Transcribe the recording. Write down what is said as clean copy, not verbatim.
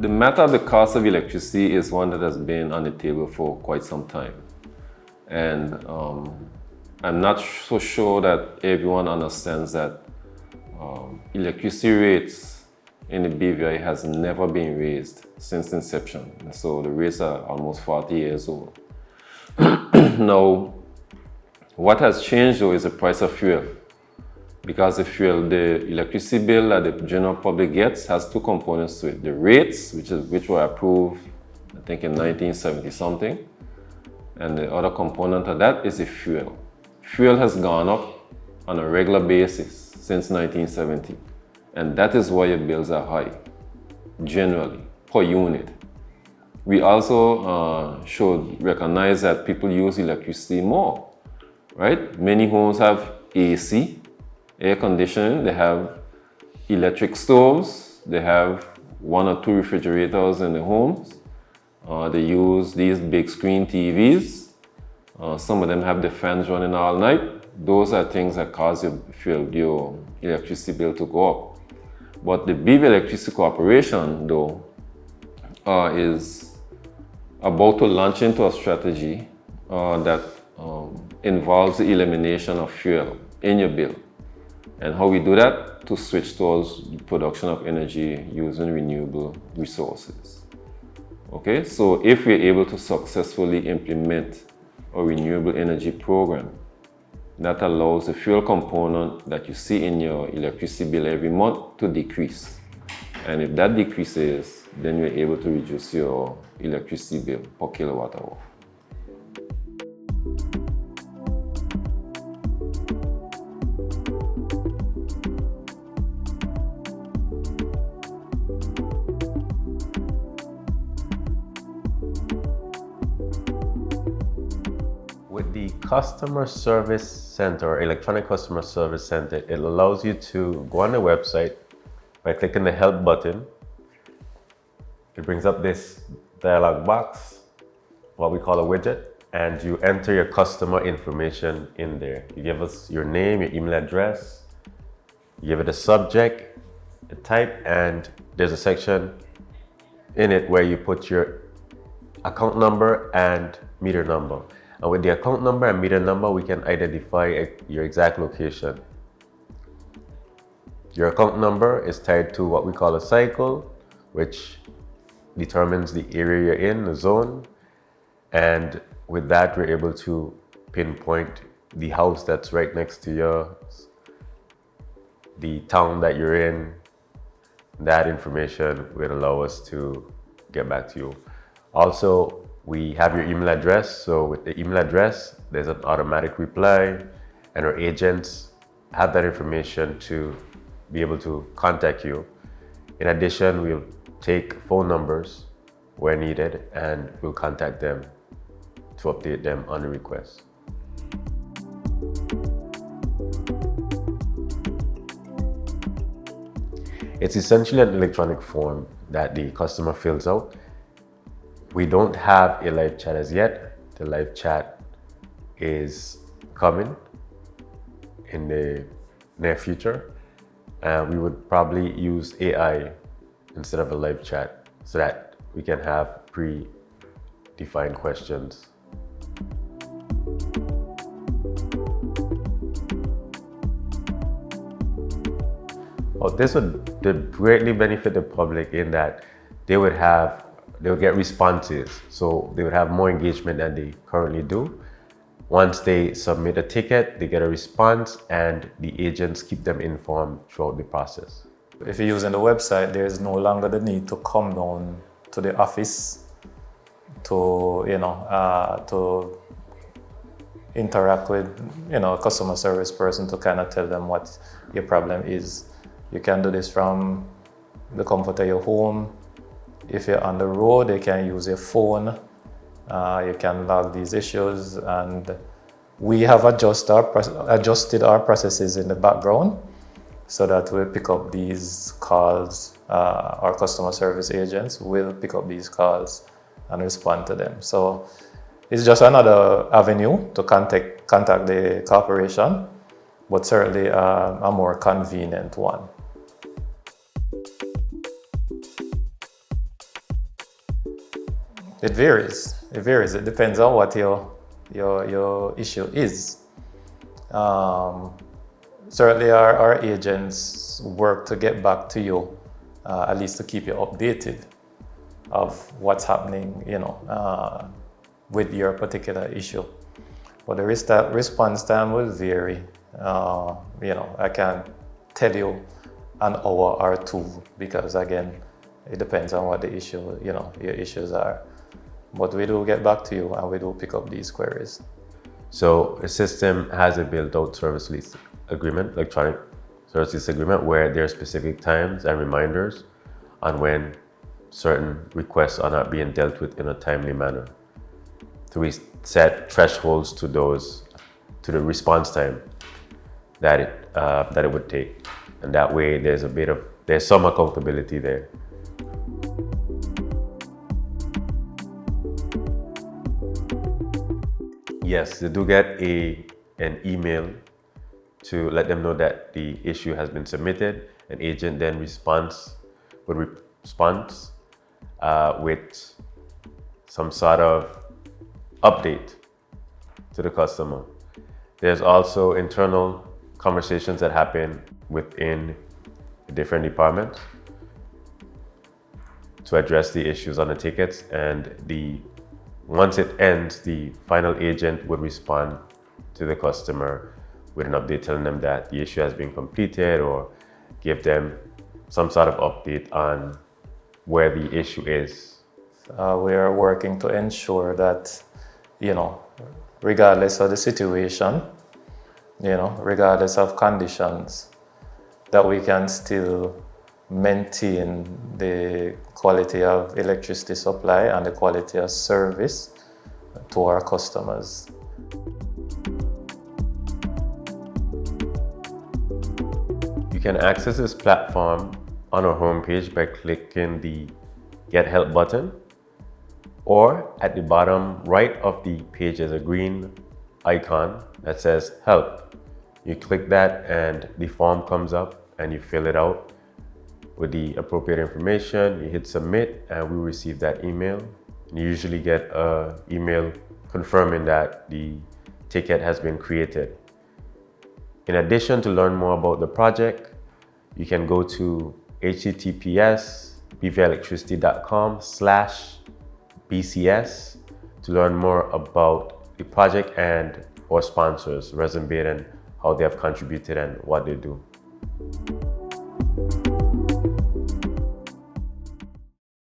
The matter of the cost of electricity is one that has been on the table for quite some time. And I'm not so sure that everyone understands that electricity rates in the BVI has never been raised since inception. So the rates are almost 40 years old. Now, what has changed though is the price of fuel. Because the electricity bill that the general public gets has two components to it. The rates, which were approved, I think in 1970 something. And the other component of that is the fuel. Fuel has gone up on a regular basis since 1970. And that is why your bills are high, generally, per unit. We also should recognize that people use electricity more, right? Many homes have AC, air conditioning, they have electric stoves, they have 1 or 2 refrigerators in the homes. They use these big screen TVs. Some of them have the fans running all night. Those are things that cause your electricity bill to go up. But the BVI Electricity Corporation, though, is about to launch into a strategy that involves the elimination of fuel in your bill. And how we do that? To switch towards the production of energy using renewable resources. Okay, so if we're able to successfully implement a renewable energy program that allows the fuel component that you see in your electricity bill every month to decrease. And if that decreases, then you're able to reduce your electricity bill per kilowatt hour. With the customer service center, or electronic customer service center, it allows you to go on the website by clicking the help button. It brings up this dialog box, what we call a widget, and you enter your customer information in there. You give us your name, your email address, you give it a subject, a type, and there's a section in it where you put your account number and meter number. And with the account number and meter number, we can identify your exact location. Your account number is tied to what we call a cycle, which determines the area you're in, the zone. And with that, we're able to pinpoint the house that's right next to yours, the town that you're in. That information will allow us to get back to you. Also, we have your email address. So with the email address, there's an automatic reply, and our agents have that information to be able to contact you. In addition, we'll take phone numbers where needed, and we'll contact them to update them on the request. It's essentially an electronic form that the customer fills out. We don't have a live chat as yet. The live chat is coming in the near future. We would probably use AI instead of a live chat so that we can have pre-defined questions. Well, this would greatly benefit the public in that they would get responses. So they would have more engagement than they currently do. Once they submit a ticket, they get a response, and the agents keep them informed throughout the process. If you're using the website, there is no longer the need to come down to the office to interact with a customer service person to kind of tell them what your problem is. You can do this from the comfort of your home. If you're on the road, you can use your phone. You can log these issues, and we have adjusted our processes in the background so that we pick up these calls. Our customer service agents will pick up these calls and respond to them. So it's just another avenue to contact the corporation, but certainly a more convenient one. It varies. It varies. It depends on what your issue is. Certainly, our agents work to get back to you, at least to keep you updated of what's happening, with your particular issue. But the response time will vary. I can't tell you an hour or two because, again, it depends on what the issue, your issues are. But we do get back to you and we do pick up these queries. So a system has a built-out service lease agreement, electronic service lease agreement, where there are specific times and reminders on when certain requests are not being dealt with in a timely manner. So we set thresholds to the response time that it would take, and that way there's some accountability there. Yes, they do get an email to let them know that the issue has been submitted. An agent then would respond with some sort of update to the customer. There's also internal conversations that happen within the different departments to address the issues on the tickets, and once it ends, the final agent would respond to the customer with an update telling them that the issue has been completed, or give them some sort of update on where the issue is. We are working to ensure that, regardless of the situation, regardless of conditions, that we can still maintain the quality of electricity supply and the quality of service to our customers. You can access this platform on our homepage by clicking the Get Help button, or at the bottom right of the page is a green icon that says Help. You click that and the form comes up and you fill it out with the appropriate information. You hit submit and we receive that email. You usually get an email confirming that the ticket has been created. In addition, to learn more about the project, you can go to https:/bvielectricity.com/BCS to learn more about the project and our sponsors, Resumbate, and how they have contributed and what they do.